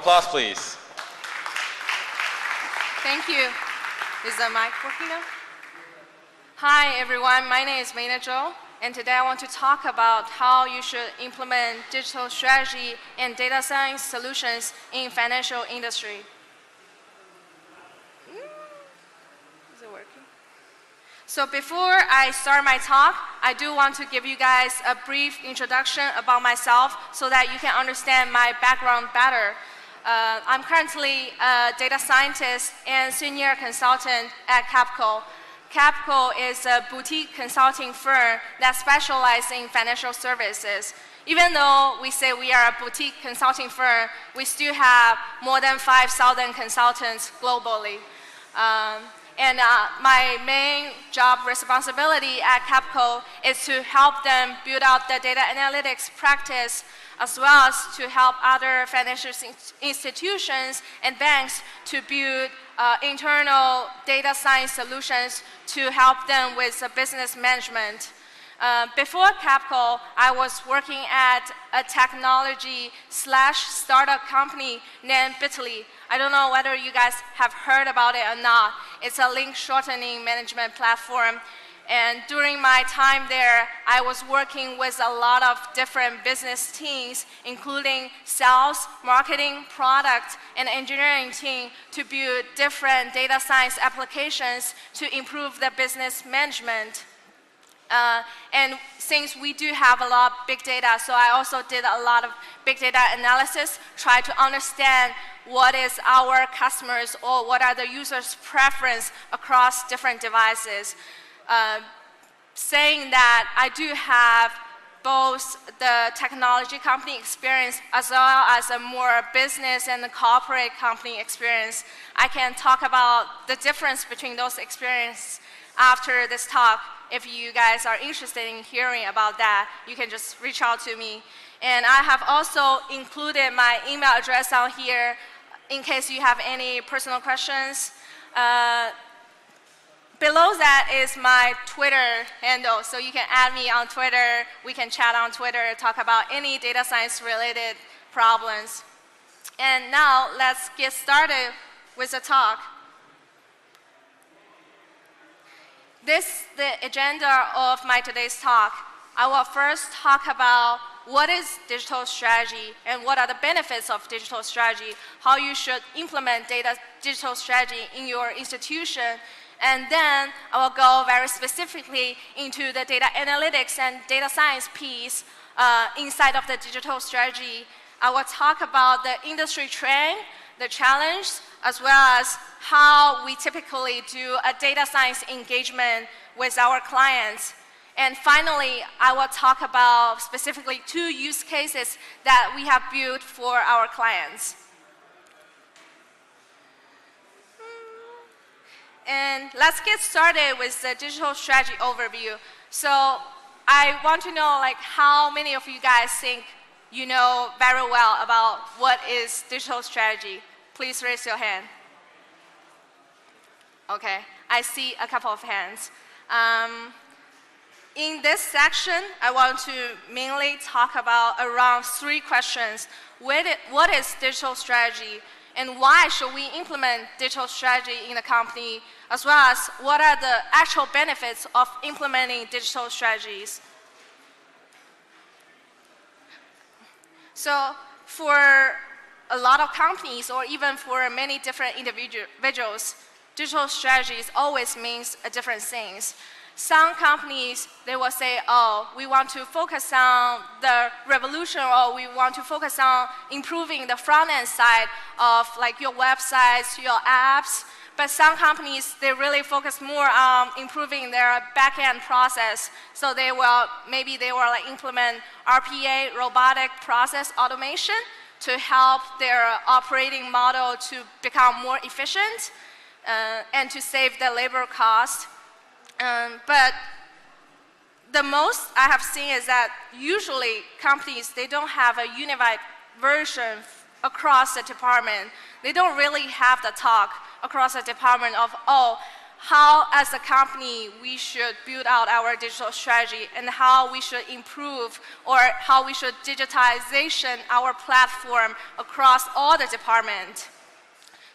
applause, please. Thank you. Is the mic working now? Hi, everyone. My name is Meina Zhou, and today I want to talk about how you should implement digital strategy and data science solutions in financial industry. Is it working? So before I start my talk, I do want to give you guys a brief introduction about myself so that you can understand my background better. I'm currently a data scientist and senior consultant at Capco. Capco is a boutique consulting firm that specializes in financial services. Even though we say we are a boutique consulting firm, we still have more than 5,000 consultants globally. My main job responsibility at Capco is to help them build out the data analytics practice, as well as to help other financial institutions and banks to build internal data science solutions to help them with business management. Before Capco, I was working at a technology/startup company named Bitly. I don't know whether you guys have heard about it or not. It's a link shortening management platform. And during my time there, I was working with a lot of different business teams, including sales, marketing, product, and engineering team to build different data science applications to improve the business management. And since we do have a lot of big data, so I also did a lot of big data analysis, try to understand what is our customers or what are the users' preference across different devices. Saying that I do have both the technology company experience as well as a more business and corporate company experience, I can talk about the difference between those experiences after this talk. If you guys are interested in hearing about that, you can just reach out to me. And I have also included my email address on here in case you have any personal questions. Below that is my Twitter handle, so you can add me on Twitter. We can chat on Twitter, talk about any data science related problems. And now let's get started with the talk. This is the agenda of my today's talk. I will first talk about what is digital strategy and what are the benefits of digital strategy, how you should implement digital strategy in your institution. And then I will go very specifically into the data analytics and data science piece inside of the digital strategy. I will talk about the industry trend, the challenge, as well as how we typically do a data science engagement with our clients. And finally, I will talk about specifically 2 use cases that we have built for our clients. And let's get started with the digital strategy overview. So I want to know how many of you guys think you know very well about what is digital strategy. Please raise your hand. Okay, I see a couple of hands. In this section, I want to mainly talk about around 3 questions. What is digital strategy? And why should we implement digital strategy in the company, as well as what are the actual benefits of implementing digital strategies? So for a lot of companies, or even for many different individuals, digital strategies always means different things. Some companies, they will say, oh, we want to focus on the revolution, or we want to focus on improving the front-end side of your websites, your apps. But some companies, they really focus more on improving their back-end process. So maybe they will implement RPA, robotic process automation, to help their operating model to become more efficient and to save the labor cost. But the most I have seen is that usually companies, they don't have a unified version across the department. They don't really have the talk across the department of, oh, how, as a company, we should build out our digital strategy and how we should improve or how we should digitization our platform across all the departments.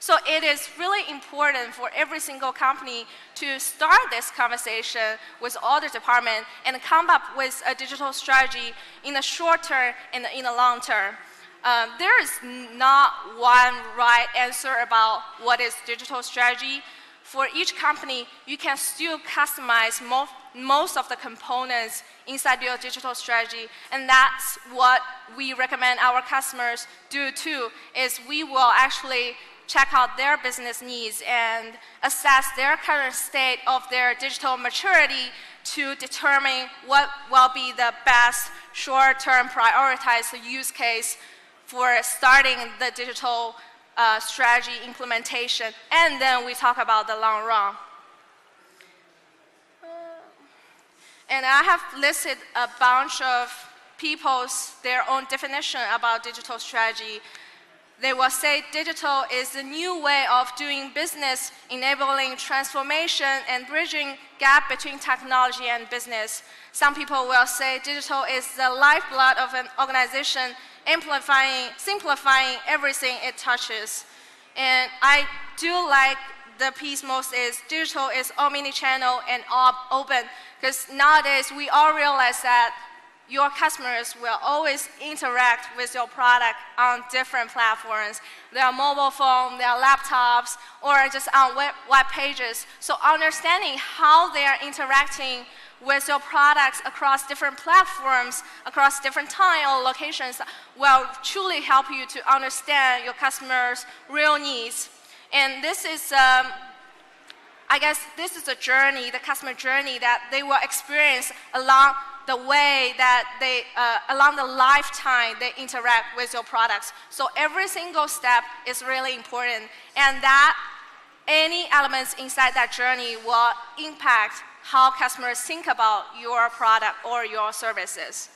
So it is really important for every single company to start this conversation with all the departments and come up with a digital strategy in the short term and in the long term. There is not one right answer about what is digital strategy. For each company, you can still customize most of the components inside your digital strategy, and that's what we recommend our customers do too, is we will actually check out their business needs and assess their current state of their digital maturity to determine what will be the best short-term prioritized use case for starting the digital strategy implementation. And then we talk about the long run. And I have listed a bunch of their own definition about digital strategy. They will say digital is the new way of doing business, enabling transformation and bridging gap between technology and business. Some people will say digital is the lifeblood of an organization, simplifying everything it touches. And I do like the piece most is digital is omni-channel and open, because nowadays we all realize that your customers will always interact with your product on different platforms. Their mobile phone, their laptops, or just on web pages. So understanding how they are interacting with your products across different platforms, across different time or locations will truly help you to understand your customers' real needs. And this is, I guess this is a journey, the customer journey that they will experience along the way that they, along the lifetime they interact with your products. So every single step is really important, and that any elements inside that journey will impact how customers think about your product or your services.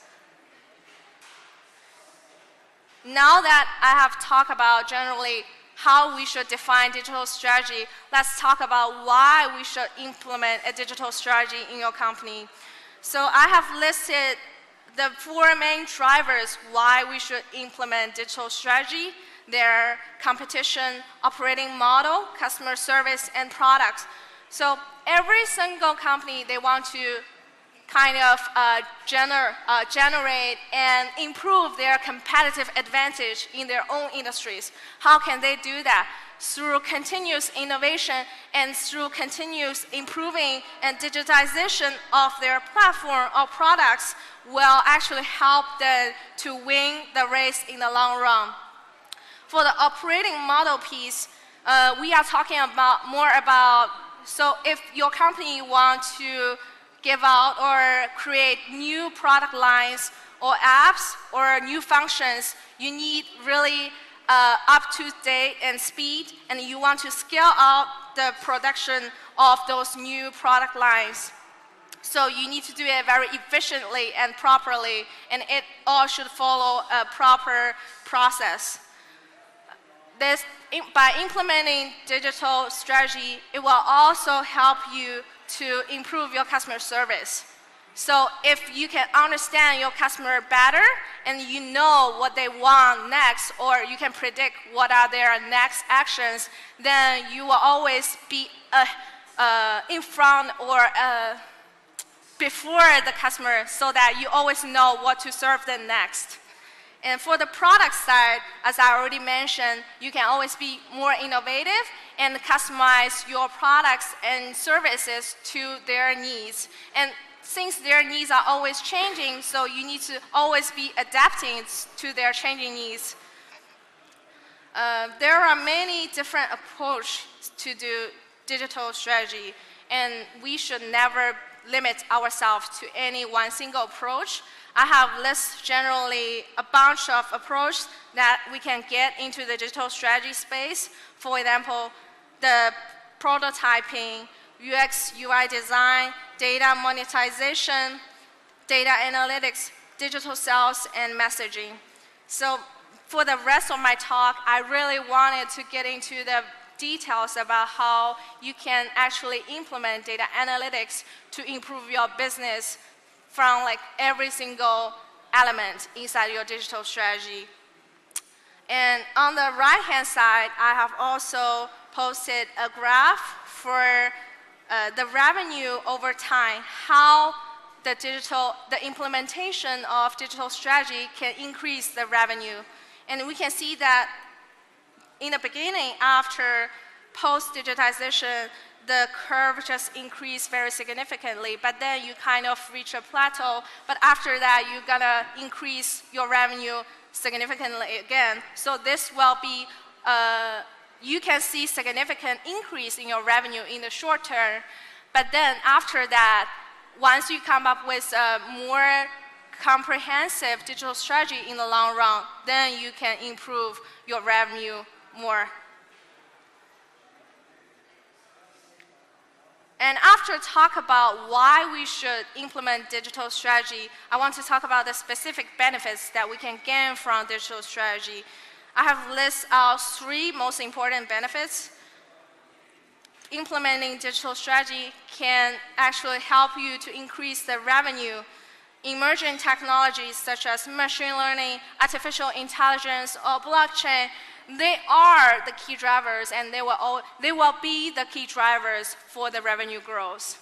Now that I have talked about generally how we should define digital strategy, let's talk about why we should implement a digital strategy in your company. So I have listed the 4 main drivers why we should implement digital strategy: their competition, operating model, customer service, and products. So every single company, they want to kind of generate and improve their competitive advantage in their own industries. How can they do that? Through continuous innovation and through continuous improving and digitization of their platform or products will actually help them to win the race in the long run. For the operating model piece, we are talking about more about, so if your company wants to give out or create new product lines or apps or new functions, you need really up-to-date and speed, and you want to scale out the production of those new product lines. So you need to do it very efficiently and properly, and it all should follow a proper process. By implementing digital strategy, it will also help you to improve your customer service. So if you can understand your customer better and you know what they want next, or you can predict what are their next actions, then you will always be in front or before the customer, so that you always know what to serve them next. And for the product side, as I already mentioned, you can always be more innovative and customize your products and services to their needs. And since their needs are always changing, so you need to always be adapting to their changing needs. There are many different approaches to do digital strategy, and we should never limit ourselves to any one single approach. I have listed generally a bunch of approaches that we can get into the digital strategy space. For example, the prototyping, UX, UI design, data monetization, data analytics, digital sales, and messaging. So for the rest of my talk, I really wanted to get into the details about how you can actually implement data analytics to improve your business from like every single element inside your digital strategy. And on the right-hand side, I have also posted a graph for the revenue over time, how the implementation of digital strategy can increase the revenue. And we can see that in the beginning, after post-digitization, the curve just increased very significantly, but then you kind of reach a plateau, but after that, you're gonna increase your revenue significantly again. So this will be, you can see significant increase in your revenue in the short term, but then after that, once you come up with a more comprehensive digital strategy in the long run, then you can improve your revenue more. And after talk about why we should implement digital strategy, I want to talk about the specific benefits that we can gain from digital strategy. I have listed out 3 most important benefits. Implementing digital strategy can actually help you to increase the revenue. Emerging technologies such as machine learning, artificial intelligence, or blockchain, they are the key drivers, and they will be the key drivers for the revenue growth.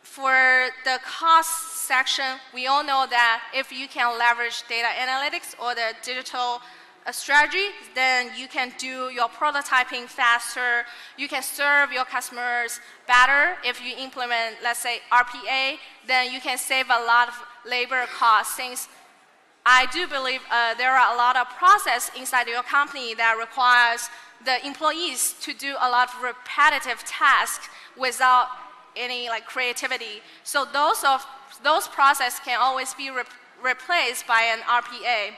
For the cost section, we all know that if you can leverage data analytics or the digital strategy, then you can do your prototyping faster. You can serve your customers better. If you implement, let's say, RPA, then you can save a lot of labor costs. Since I do believe there are a lot of process inside your company that requires the employees to do a lot of repetitive tasks without any like creativity. So those processes can always be replaced by an RPA.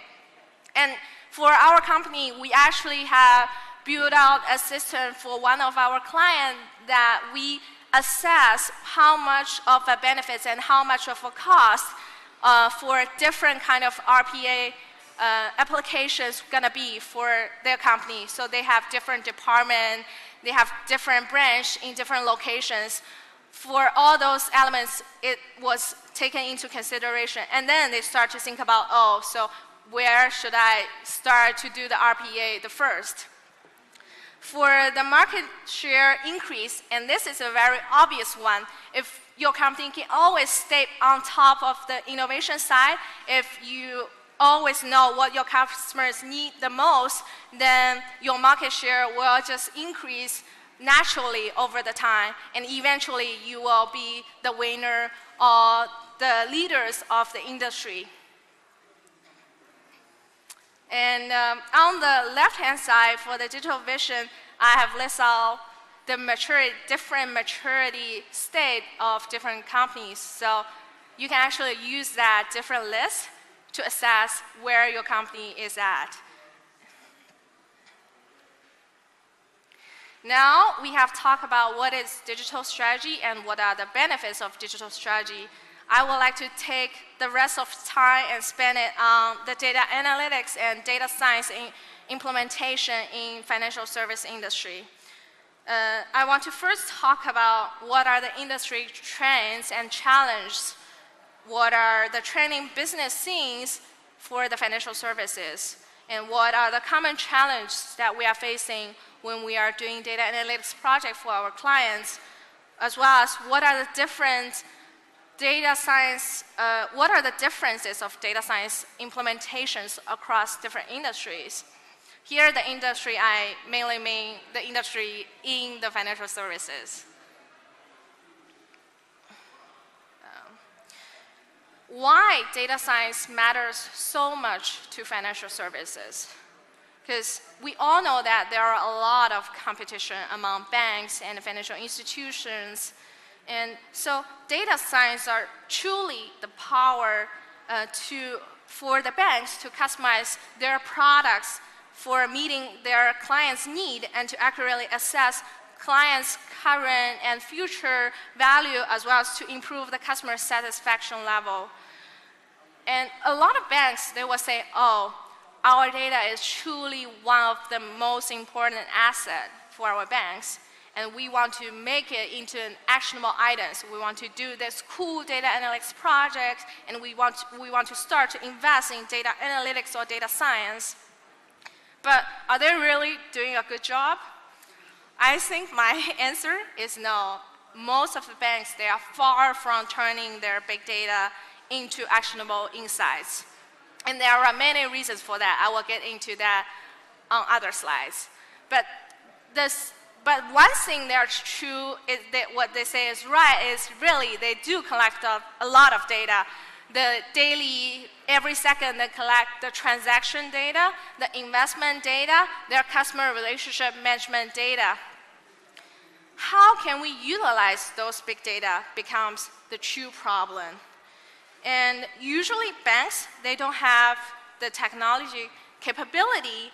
And for our company, we actually have built out a system for one of our clients that we assess how much of the benefits and how much of a cost for different kind of RPA applications gonna be for their company. So they have different departments, they have different branch in different locations. For all those elements, it was taken into consideration. And then they start to think about, oh, so where should I start to do the RPA the first? For the market share increase, and this is a very obvious one, if your company can always stay on top of the innovation side, if you always know what your customers need the most, then your market share will just increase naturally over the time, and eventually you will be the winner or the leaders of the industry. And on the left-hand side, for the digital vision, I have listed out the different maturity state of different companies. So you can actually use that different list to assess where your company is at. Now we have talked about what is digital strategy and what are the benefits of digital strategy. I would like to take the rest of time and spend it on the data analytics and data science implementation in financial service industry. I want to first talk about what are the industry trends and challenges, what are the trending business scenes for the financial services, and what are the common challenges that we are facing when we are doing data analytics project for our clients, as well as what are the different data science, what are the differences of data science implementations across different industries. Here, the industry, I mainly mean the industry in the financial services. Why data science matters so much to financial services? Because we all know that there are a lot of competition among banks and financial institutions. And so data science are truly the power for the banks to customize their products for meeting their clients' need and to accurately assess clients' current and future value, as well as to improve the customer satisfaction level. And a lot of banks, they will say, oh, our data is truly one of the most important assets for our banks, and we want to make it into an actionable items. We want to do this cool data analytics project, and we want to start to invest in data analytics or data science. But are they really doing a good job? I think my answer is no. Most of the banks, they are far from turning their big data into actionable insights. And there are many reasons for that. I will get into that on other slides. But one thing that's true is that what they say is right is really they do collect a lot of data. The daily, every second they collect the transaction data, the investment data, their customer relationship management data. How can we utilize those big data becomes the true problem. And usually banks, they don't have the technology capability,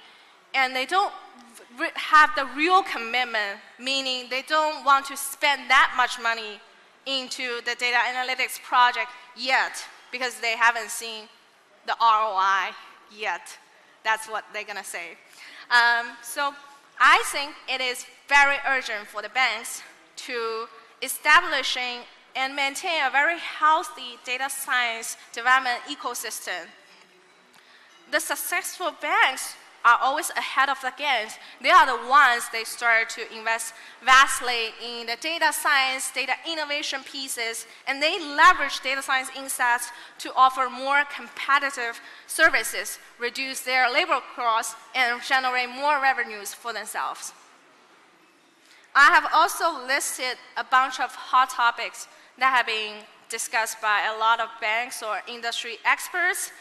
and they don't have the real commitment, meaning they don't want to spend that much money into the data analytics project yet, because they haven't seen the ROI yet. That's what they're going to say. So I think it is very urgent for the banks to establishing and maintain a very healthy data science development ecosystem. The successful banks are always ahead of the game. They are the ones they start to invest vastly in the data science, data innovation pieces, and they leverage data science insights to offer more competitive services, reduce their labor costs, and generate more revenues for themselves. I have also listed a bunch of hot topics that have been discussed by a lot of banks or industry experts.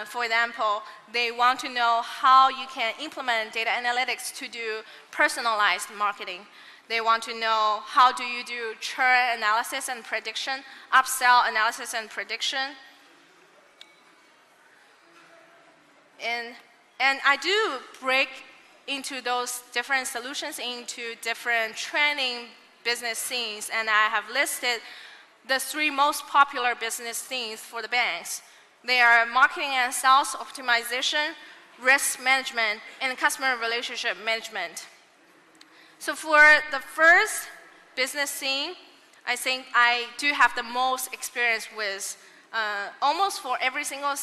For example, they want to know how you can implement data analytics to do personalized marketing. They want to know how do you do churn analysis and prediction, upsell analysis and prediction. And I do break into those different solutions into different training business themes, and I have listed the 3 most popular business themes for the banks. They are marketing and sales optimization, risk management, and customer relationship management. So for the first business theme, I think I do have the most experience with almost for every single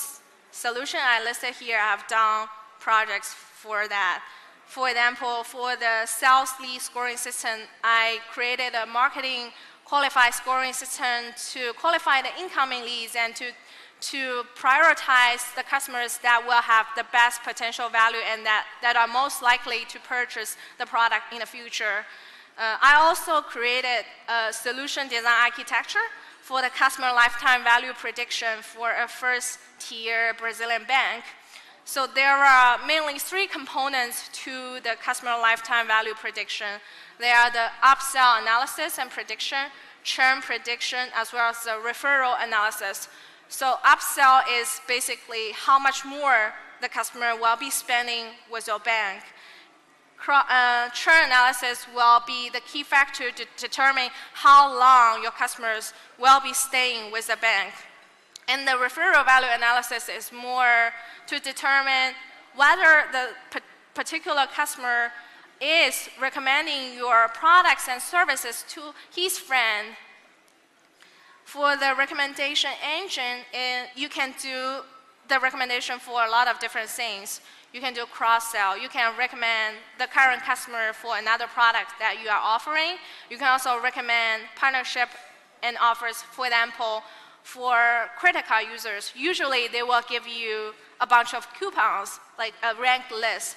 solution I listed here. I have done projects for that. For example, for the sales lead scoring system, I created a marketing qualified scoring system to qualify the incoming leads and to prioritize the customers that will have the best potential value and that are most likely to purchase the product in the future. I also created a solution design architecture for the customer lifetime value prediction for a first-tier Brazilian bank. So there are mainly 3 components to the customer lifetime value prediction. They are the upsell analysis and prediction, churn prediction, as well as the referral analysis. So upsell is basically how much more the customer will be spending with your bank. Churn analysis will be the key factor to determine how long your customers will be staying with the bank. And the referral value analysis is more to determine whether the particular customer is recommending your products and services to his friend. For the recommendation engine, you can do the recommendation for a lot of different things. You can do cross-sell. You can recommend the current customer for another product that you are offering. You can also recommend partnership and offers. For example, for credit card users, usually they will give you a bunch of coupons, like a ranked list.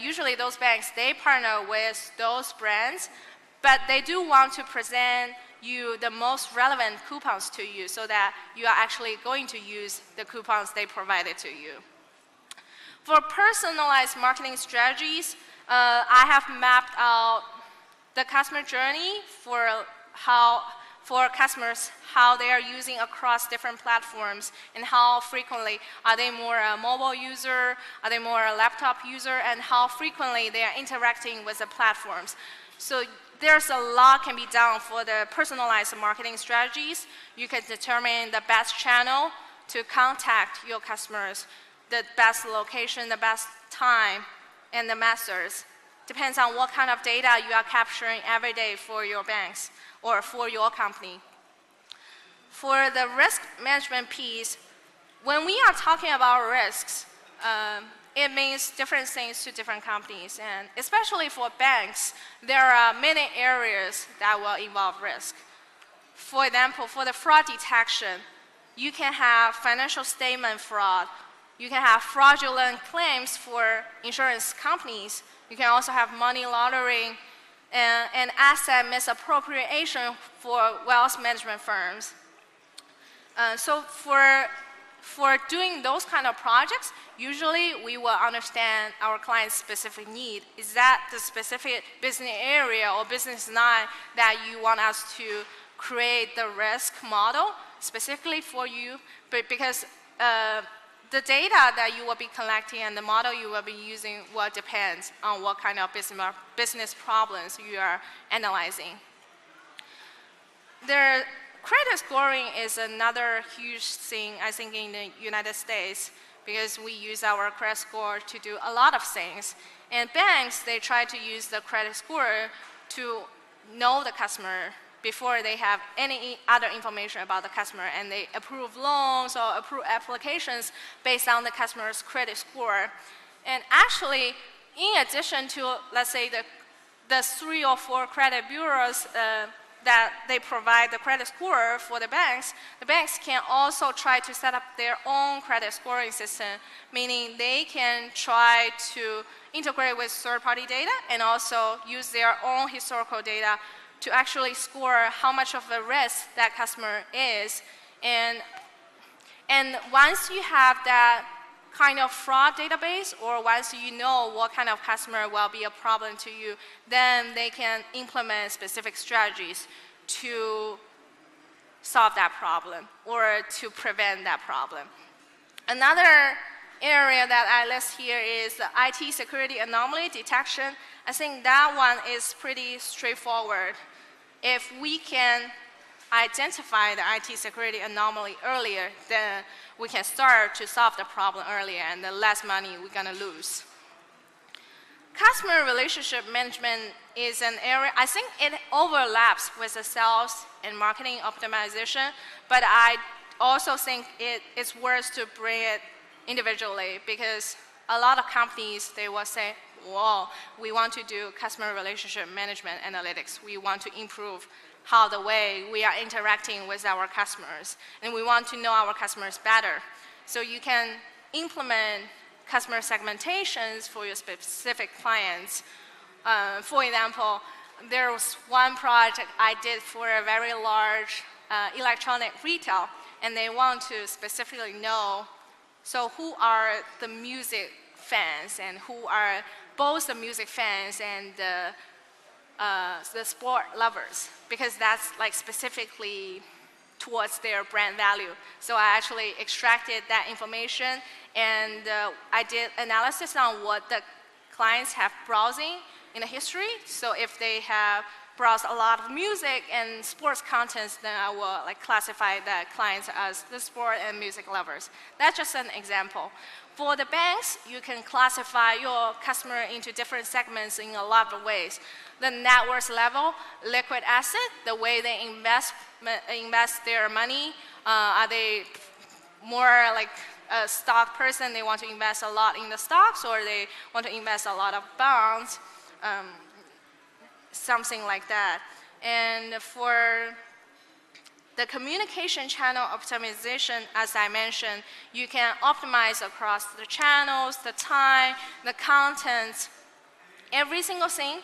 Usually those banks, they partner with those brands, but they do want to present you the most relevant coupons to you so that you are actually going to use the coupons they provided to you. For personalized marketing strategies, I have mapped out the customer journey for customers, how they are using across different platforms and how frequently. Are they more a mobile user? Are they more a laptop user? And how frequently they are interacting with the platforms. So there's a lot can be done for the personalized marketing strategies. You can determine the best channel to contact your customers, the best location, the best time, and the methods. depends on what kind of data you are capturing every day for your banks or for your company. For the risk management piece, when we are talking about risks, it means different things to different companies. And especially for banks, there are many areas that will involve risk. For example, for the fraud detection, you can have financial statement fraud. You can have fraudulent claims for insurance companies. You can also have money laundering and asset misappropriation for wealth management firms. So for doing those kind of projects, usually we will understand our client's specific need. Is that the specific business area or business line that you want us to create the risk model specifically for you? But because the data that you will be collecting and the model you will be using will depend on what kind of business problems you are analyzing. Credit scoring is another huge thing, I think, in the United States, because we use our credit score to do a lot of things. And banks, they try to use the credit score to know the customer before they have any other information about the customer, and they approve loans or approve applications based on the customer's credit score. And actually, in addition to, let's say, the 3 or 4 credit bureaus that they provide the credit score for the banks can also try to set up their own credit scoring system, meaning they can try to integrate with third-party data and also use their own historical data to actually score how much of a risk that customer is. And once you have that kind of fraud database, or once you know what kind of customer will be a problem to you, then they can implement specific strategies to solve that problem or to prevent that problem. Another area that I list here is the IT security anomaly detection. I think that one is pretty straightforward. If we can identify the IT security anomaly earlier, then we can start to solve the problem earlier, and the less money we're going to lose. Customer relationship management is an area, I think it overlaps with the sales and marketing optimization, but I also think it's worth to bring it individually, because a lot of companies, they will say, well, we want to do customer relationship management analytics. We want to improve how the way we are interacting with our customers, and we want to know our customers better. So you can implement customer segmentations for your specific clients. For example, there was one project I did for a very large electronic retail, and they want to specifically know, so who are the music fans, and who are both the music fans and the sport lovers, because that's like specifically towards their brand value. So I actually extracted that information, and I did analysis on what the clients have browsing in the history. So if they have browsed a lot of music and sports contents, then I will like classify the clients as the sport and music lovers. That's just an example. For the banks, you can classify your customer into different segments in a lot of ways. The net worth level, liquid asset, the way they invest their money. Are they more like a stock person? They want to invest a lot in the stocks, or they want to invest a lot of bonds, something like that. And for the communication channel optimization, as I mentioned, you can optimize across the channels, the time, the content, every single thing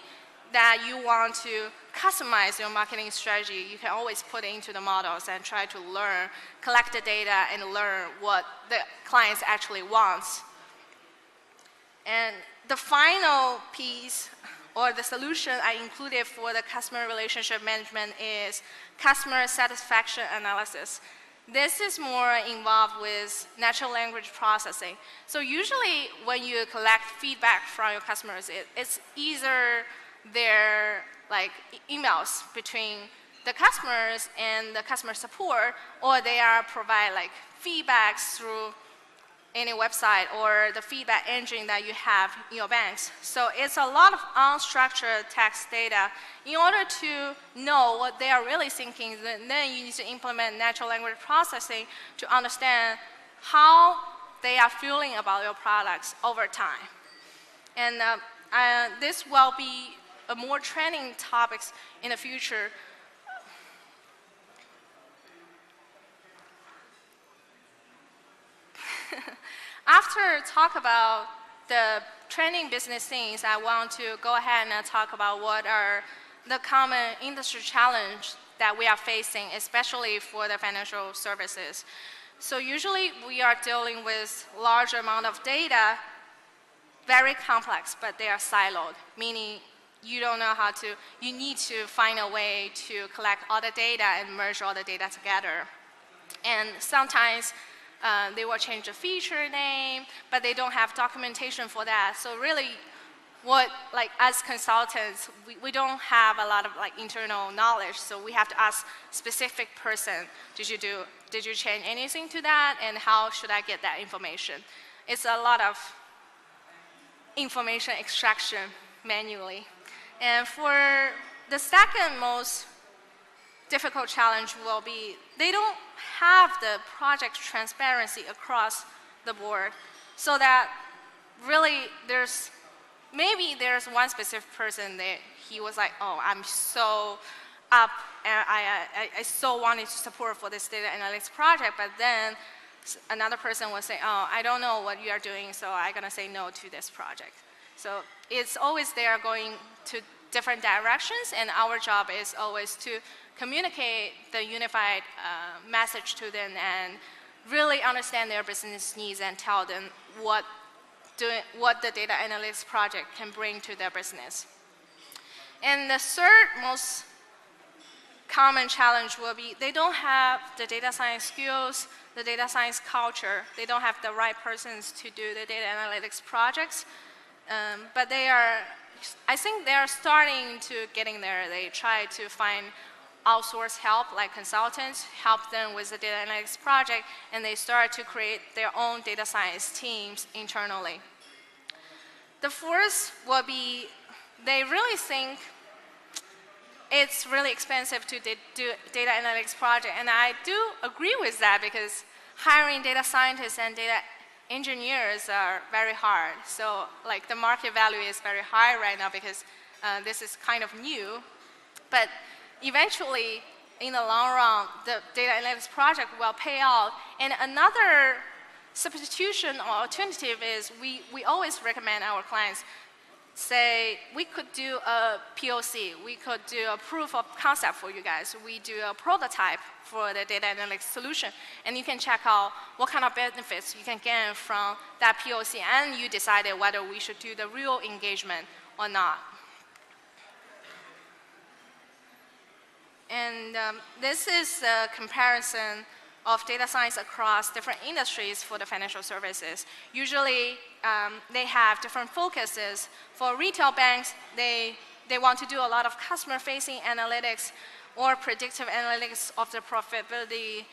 that you want to customize your marketing strategy. You can always put it into the models and try to learn, collect the data, and learn what the clients actually wants. And the final piece, or the solution I included for the customer relationship management, is customer satisfaction analysis. This is more involved with natural language processing. So usually when you collect feedback from your customers, it's either their emails between the customers and the customer support, or they are provide feedbacks through any website or the feedback engine that you have in your banks. So it's a lot of unstructured text data. In order to know what they are really thinking, then you need to implement natural language processing to understand how they are feeling about your products over time. And this will be a more training topics in the future. After talk about the training business things, I want to go ahead and talk about what are the common industry challenges that we are facing, especially for the financial services. So usually we are dealing with large amount of data, very complex, but they are siloed, meaning you don't know how to, you need to find a way to collect all the data and merge all the data together. And sometimes they will change the feature name, but they don't have documentation for that. So really, as consultants, we don't have a lot of internal knowledge, so we have to ask specific person, did you change anything to that, and how should I get that information? It's a lot of information extraction manually. And for the second most difficult challenge will be they don't have the project transparency across the board, so that really maybe there's one specific person that he was like, oh, I'm so up and I so wanted to support for this data analytics project, but then another person will say, oh, I don't know what you are doing, so I'm going to say no to this project. So it's always there going to different directions, and our job is always to communicate the unified message to them and really understand their business needs and tell them what the data analytics project can bring to their business. And the third most common challenge will be they don't have the data science skills, the data science culture. They don't have the right persons to do the data analytics projects. But I think they are starting to getting there. They try to find outsource help, like consultants, help them with the data analytics project, and they start to create their own data science teams internally. The fourth will be they really think it's really expensive to do data analytics project, and I do agree with that because hiring data scientists and data engineers are very hard. So the market value is very high right now because this is kind of new, but eventually, in the long run, the data analytics project will pay out. And another substitution or alternative is we always recommend our clients say, we could do a POC, we could do a proof of concept for you guys, we do a prototype for the data analytics solution, and you can check out what kind of benefits you can get from that POC, and you decided whether we should do the real engagement or not. And this is a comparison of data science across different industries for the financial services. Usually, they have different focuses. For retail banks, they want to do a lot of customer-facing analytics or predictive analytics of the profitability.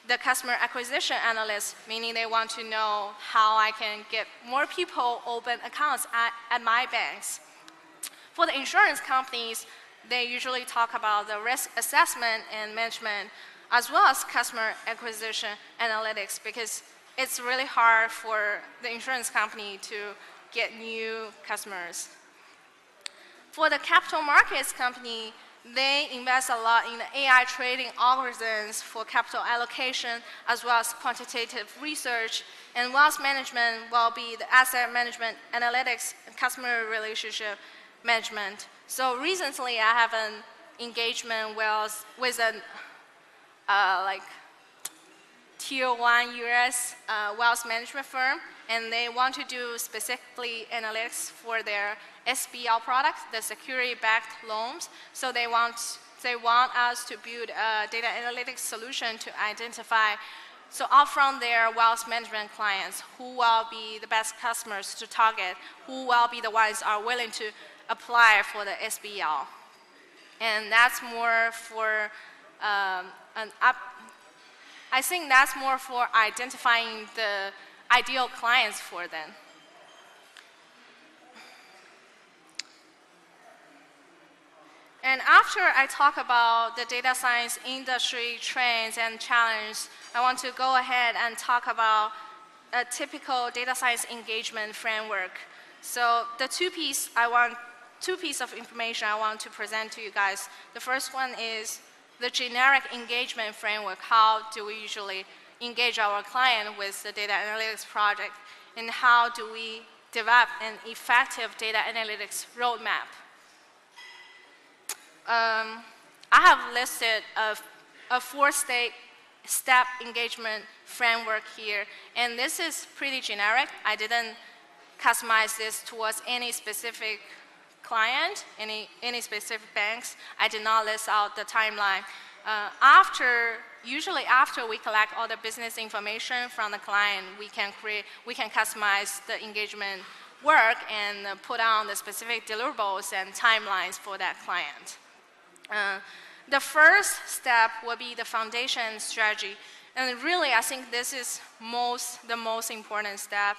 The customer acquisition analysts, meaning they want to know how I can get more people open accounts at my banks. For the insurance companies, they usually talk about the risk assessment and management, as well as customer acquisition analytics, because it's really hard for the insurance company to get new customers. For the capital markets company, they invest a lot in the AI trading algorithms for capital allocation, as well as quantitative research, and wealth management will be the asset management analytics and customer relationship management. So recently, I have an engagement with an tier 1 US wealth management firm, and they want to do specifically analytics for their SBL product, the security-backed loans. So they want us to build a data analytics solution to identify, so out from their wealth management clients, who will be the best customers to target, who will be the ones are willing to apply for the SBL. And that's more for I think that's more for identifying the ideal clients for them. And after I talk about the data science industry trends and challenges, I want to go ahead and talk about a typical data science engagement framework. So the two pieces of information I want to present to you guys. The first one is the generic engagement framework. How do we usually engage our client with the data analytics project? And how do we develop an effective data analytics roadmap? I have listed a four-step engagement framework here, and this is pretty generic. I didn't customize this towards any specific client, any specific banks. I did not list out the timeline. Usually after we collect all the business information from the client, we can customize the engagement work and put on the specific deliverables and timelines for that client. The first step will be the foundation strategy. And really, I think this is the most important step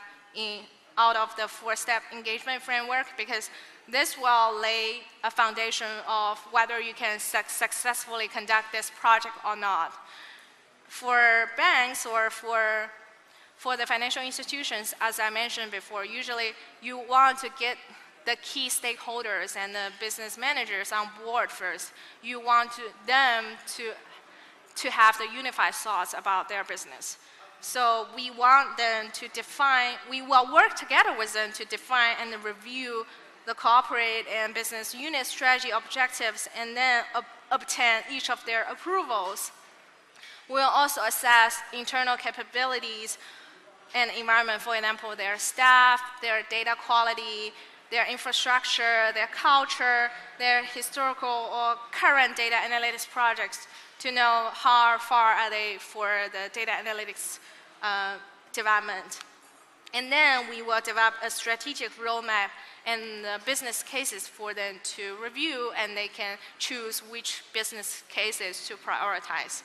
out of the four-step engagement framework, because this will lay a foundation of whether you can successfully conduct this project or not. For banks or for the financial institutions, as I mentioned before, usually you want to get the key stakeholders and the business managers on board first. You want them to have the unified thoughts about their business. So we want them to define, we will work together with them to define and review the corporate and business unit strategy objectives, and then obtain each of their approvals. We'll also assess internal capabilities and environment, for example, their staff, their data quality, their infrastructure, their culture, their historical or current data analytics projects, to know how far are they for the data analytics development. And then we will develop a strategic roadmap and business cases for them to review, and they can choose which business cases to prioritize.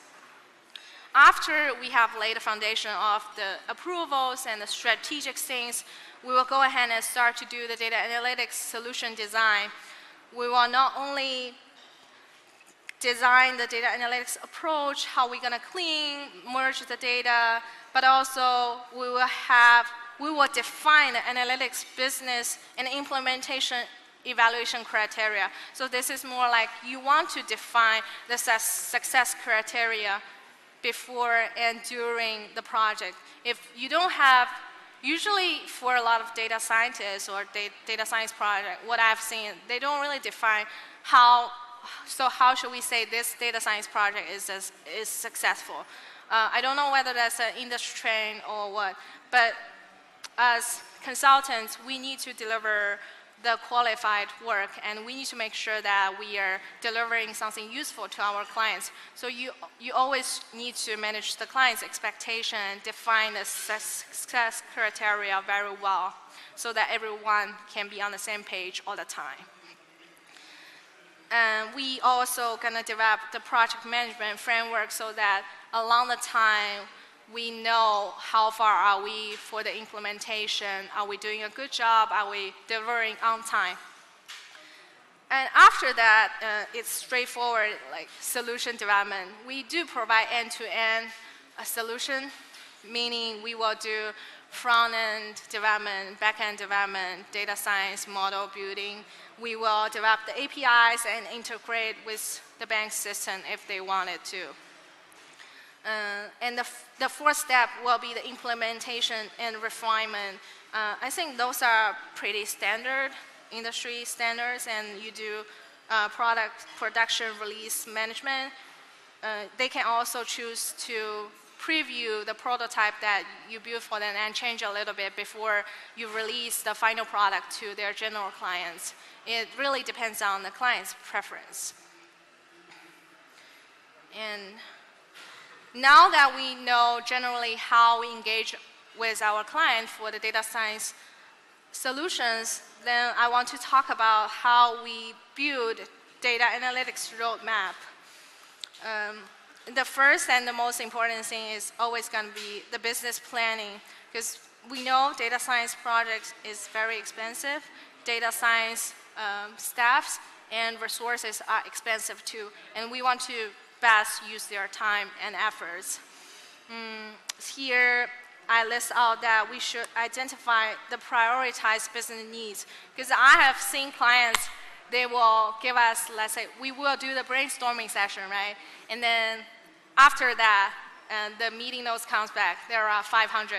After we have laid the foundation of the approvals and the strategic things, we will go ahead and start to do the data analytics solution design. We will not only design the data analytics approach, how we're going to clean, merge the data, but also we will define the analytics business and implementation evaluation criteria. So this is more like you want to define the success criteria before and during the project. If you don't have, usually for a lot of data scientists or data science project, what I've seen, they don't really define how should we say this data science project is successful. I don't know whether that's an industry trend or what, but as consultants, we need to deliver the qualified work, and we need to make sure that we are delivering something useful to our clients. So you always need to manage the client's expectation, define the success criteria very well, so that everyone can be on the same page all the time. And we also gonna develop the project management framework so that along the time we know how far are we for the implementation, are we doing a good job, are we delivering on time. And after that, it's straightforward, like solution development. We do provide end-to-end solution, meaning we will do front-end development, back-end development, data science, model building. We will develop the APIs and integrate with the bank system if they wanted to. And the fourth step will be the implementation and refinement. I think those are pretty standard industry standards, and you do product production release management. They can also choose to preview the prototype that you build for them and change a little bit before you release the final product to their general clients. It really depends on the client's preference. And now that we know generally how we engage with our client for the data science solutions, then I want to talk about how we build data analytics roadmap. The first and the most important thing is always going to be the business planning, because we know data science projects is very expensive. Data science staffs and resources are expensive too, and we want to best use their time and efforts. Here, I list out that we should identify the prioritized business needs, because I have seen clients, they will give us, let's say, we will do the brainstorming session, right? And then after that, the meeting notes comes back, there are 500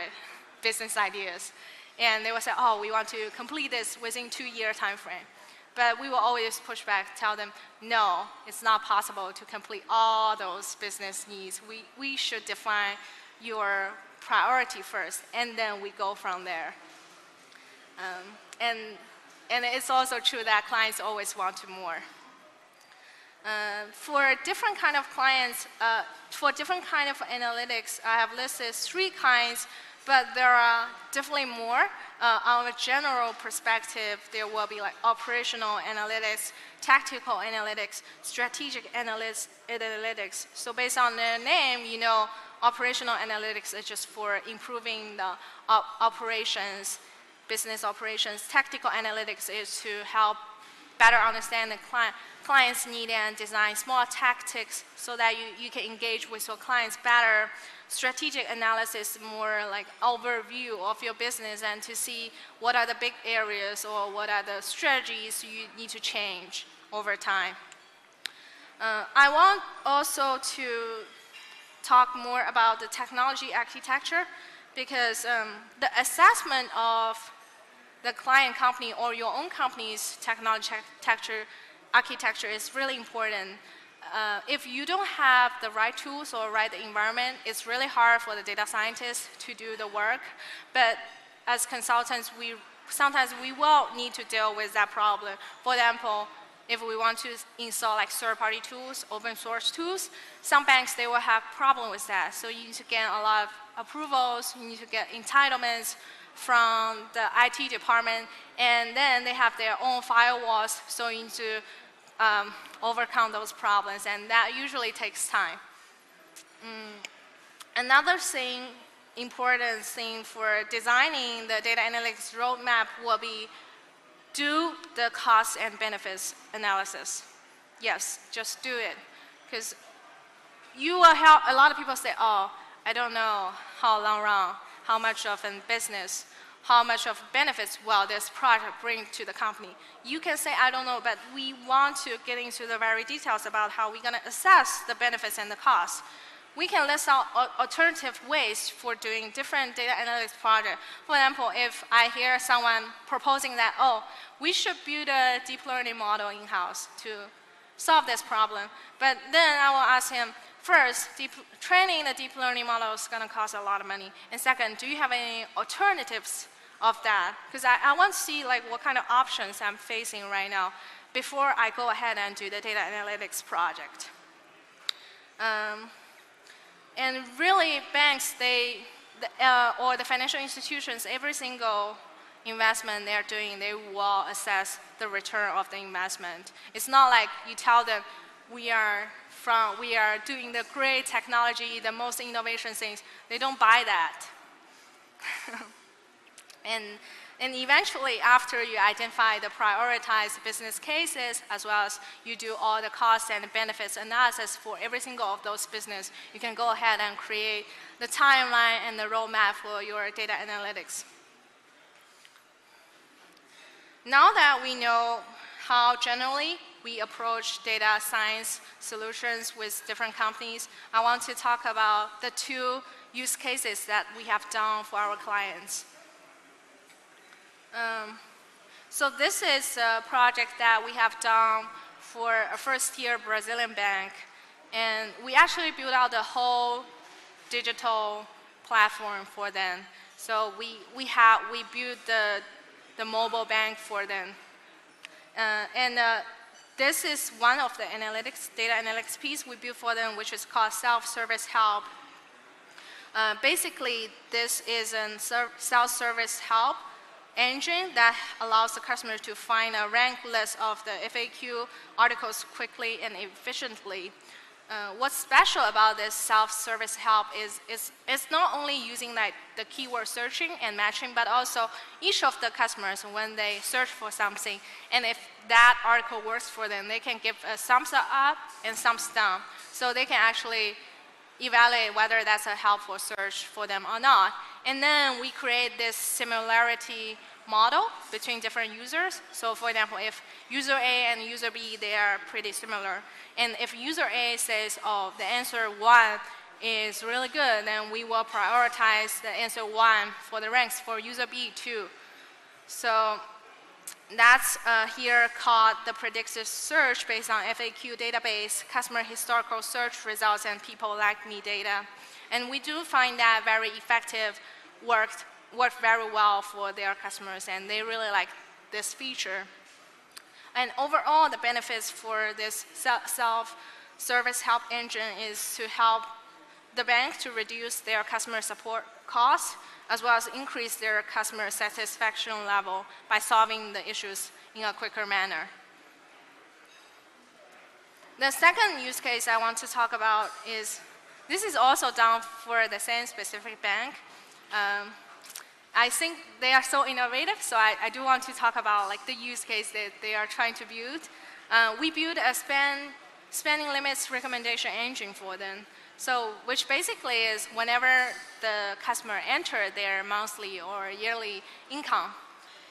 business ideas. And they will say, oh, we want to complete this within 2-year time frame. But we will always push back, tell them, no, it's not possible to complete all those business needs. We should define your priority first, and then we go from there. And it's also true that clients always want more. For different kind of clients, for different kind of analytics, I have listed 3 kinds, but there are definitely more. On a general perspective, there will be like operational analytics, tactical analytics, strategic analytics. So based on the name, you know, operational analytics is just for improving the operations, business operations. Tactical analytics is to help better understand the client's need and design small tactics so that you can engage with your clients better. Strategic analysis, more like overview of your business and to see what are the big areas or what are the strategies you need to change over time. I want also to talk more about the technology architecture, because the assessment of the client company or your own company's technology architecture is really important. If you don't have the right tools or right environment, it's really hard for the data scientists to do the work. But as consultants, sometimes we will need to deal with that problem. For example, if we want to install like third-party tools, open source tools, some banks, they will have problem with that. So you need to get a lot of approvals, you need to get entitlements from the IT department, and then they have their own firewalls, so you need to overcome those problems, and that usually takes time. Another thing, important thing for designing the data analytics roadmap will be do the cost and benefits analysis. Yes, just do it, because you will help. A lot of people say, oh, I don't know how long run, how much of a business, how much of benefits will this project bring to the company. You can say, I don't know, but we want to get into the very details about how we're going to assess the benefits and the costs. We can list out alternative ways for doing different data analytics projects. For example, if I hear someone proposing that, oh, we should build a deep learning model in-house to solve this problem, but then I will ask him, first, training the deep learning model is going to cost a lot of money. And second, do you have any alternatives of that? Because I want to see like what kind of options I'm facing right now before I go ahead and do the data analytics project. And really, banks, or the financial institutions, every single investment they're doing, they will assess the return of the investment. It's not like you tell them, we are doing the great technology, the most innovation things. They don't buy that. And eventually, after you identify the prioritized business cases, as well as you do all the costs and benefits analysis for every single of those business, you can go ahead and create the timeline and the roadmap for your data analytics. Now that we know how generally we approach data science solutions with different companies, I want to talk about the 2 use cases that we have done for our clients. So this is a project that we have done for a first-tier Brazilian bank, and we actually built out the whole digital platform for them. So we built the mobile bank for them, this is one of the data analytics piece we built for them, which is called self-service help. Basically, this is a self-service help engine that allows the customer to find a ranked list of the FAQ articles quickly and efficiently. what's special about this self-service help is it's not only using like the keyword searching and matching, but also each of the customers, when they search for something, and if that article works for them, they can give a thumbs up and thumbs down. So they can actually evaluate whether that's a helpful search for them or not. And then we create this similarity model between different users. So for example, if user A and user B, they are pretty similar. And if user A says, oh, the answer 1 is really good, then we will prioritize the answer 1 for the ranks for user B too. So that's here called the predictive search based on FAQ database, customer historical search results, and people like me data. And we do find that very effective, worked very well for their customers, and they really like this feature. And overall, the benefits for this self-service help engine is to help the bank to reduce their customer support costs, as well as increase their customer satisfaction level by solving the issues in a quicker manner. The second use case I want to talk about is, this is also done for the same specific bank. I think they are so innovative, so I do want to talk about like the use case that they are trying to build. We built a spending limits recommendation engine for them. So, which basically is whenever the customer enter their monthly or yearly income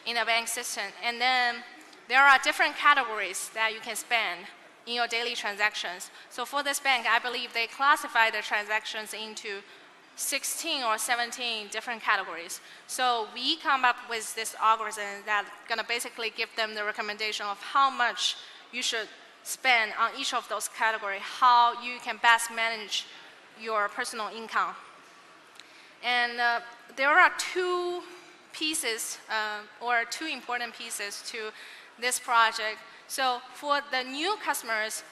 in a bank system, and then there are different categories that you can spend in your daily transactions. So for this bank, I believe they classify the transactions into 16 or 17 different categories. So we come up with this algorithm that's gonna basically give them the recommendation of how much you should spend on each of those categories, how you can best manage your personal income. And there are two pieces, or two important pieces to this project. So for the new customers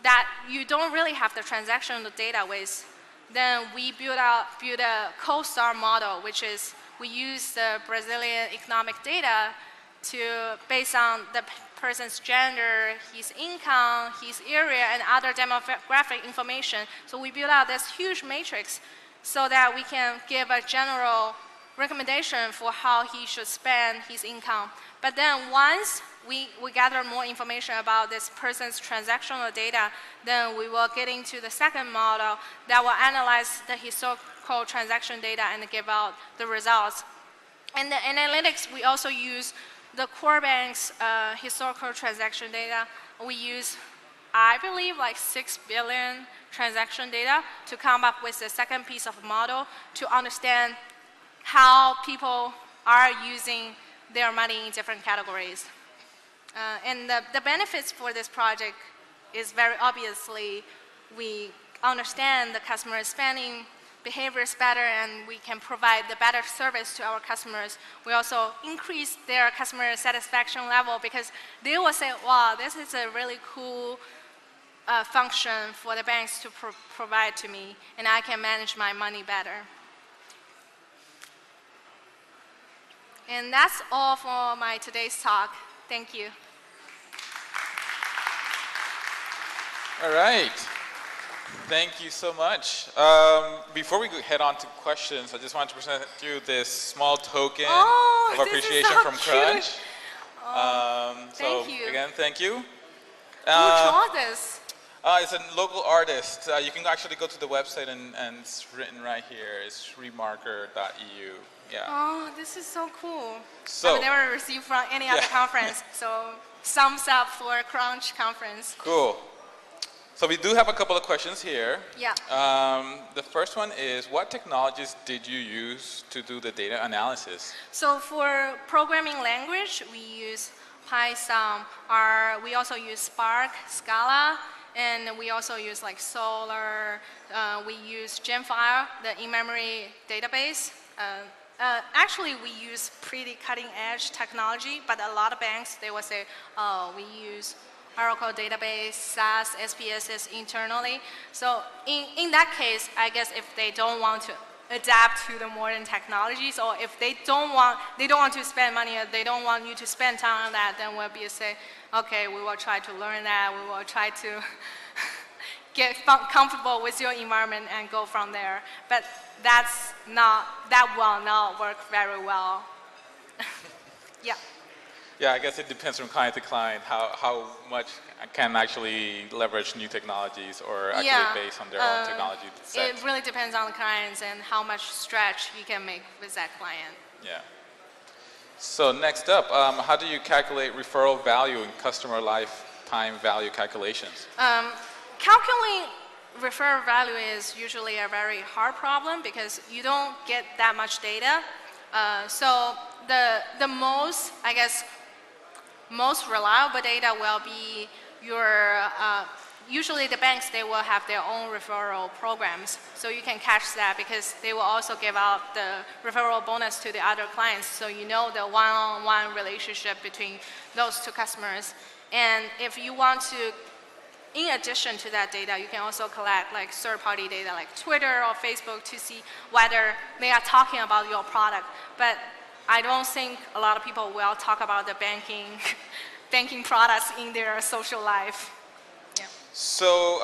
that you don't really have the transactional data with, then we build a co-star model, which is we use the Brazilian economic data to, based on the person's gender, his income, his area, and other demographic information. So we build out this huge matrix so that we can give a general recommendation for how he should spend his income. But then once we gather more information about this person's transactional data, then we will get into the second model that will analyze the historical transaction data and give out the results. And the analytics, we also use the core bank's historical transaction data. We use, I believe, like 6 billion transaction data to come up with the second piece of model to understand how people are using their money in different categories. And the benefits for this project is very obviously we understand the customer spending behaviors better, and we can provide the better service to our customers. We also increase their customer satisfaction level because they will say, wow, this is a really cool function for the banks to provide to me, and I can manage my money better. And that's all for my today's talk. Thank you. All right. Thank you so much. Before we head on to questions, I just want to present you this small token of appreciation from Crunch. Thank you. Again, thank you. Who draw this? It's a local artist. You can actually go to the website and it's written right here. It's remarker.eu. Yeah. Oh, this is so cool. So, I've never received from any other conference, so thumbs up for Crunch conference. Cool. So we do have a couple of questions here. Yeah. The first one is, what technologies did you use to do the data analysis? So for programming language, we use Python. We also use Spark, Scala, and we also use like Solr. We use Gemfile, the in-memory database. Actually, we use pretty cutting-edge technology, but a lot of banks, they will say, oh, we use Oracle database, SAS, SPSS internally. So in that case, I guess if they don't want to adapt to the modern technologies, or if they don't want to spend money, or they don't want you to spend time on that, then we'll be say, okay, we will try to learn that, we will try to get comfortable with your environment and go from there. But that will not work very well. Yeah. Yeah, I guess it depends from client to client how much can actually leverage new technologies or actually based on their own technology set. It really depends on the clients and how much stretch you can make with that client. Yeah. So next up, how do you calculate referral value in customer lifetime value calculations? Calculating referral value is usually a very hard problem because you don't get that much data. So the most, I guess, most reliable data will be your, usually the banks, they will have their own referral programs. So you can catch that because they will also give out the referral bonus to the other clients. So you know the one-on-one relationship between those two customers. And if you want to, in addition to that data, you can also collect like third-party data like Twitter or Facebook to see whether they are talking about your product. But I don't think a lot of people will talk about the banking products in their social life. Yeah. So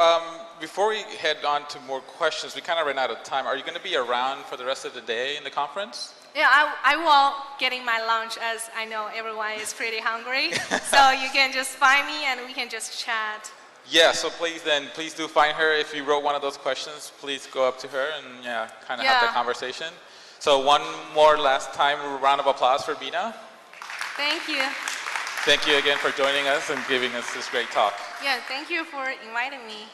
before we head on to more questions, we kind of ran out of time. Are you going to be around for the rest of the day in the conference? Yeah, I will getting my lunch as I know everyone is pretty hungry. So you can just find me and we can just chat. Yeah, so please do find her. If you wrote one of those questions, please go up to her and kind of have that conversation. So one more last time, round of applause for Meina. Thank you. Thank you again for joining us and giving us this great talk. Yeah, thank you for inviting me.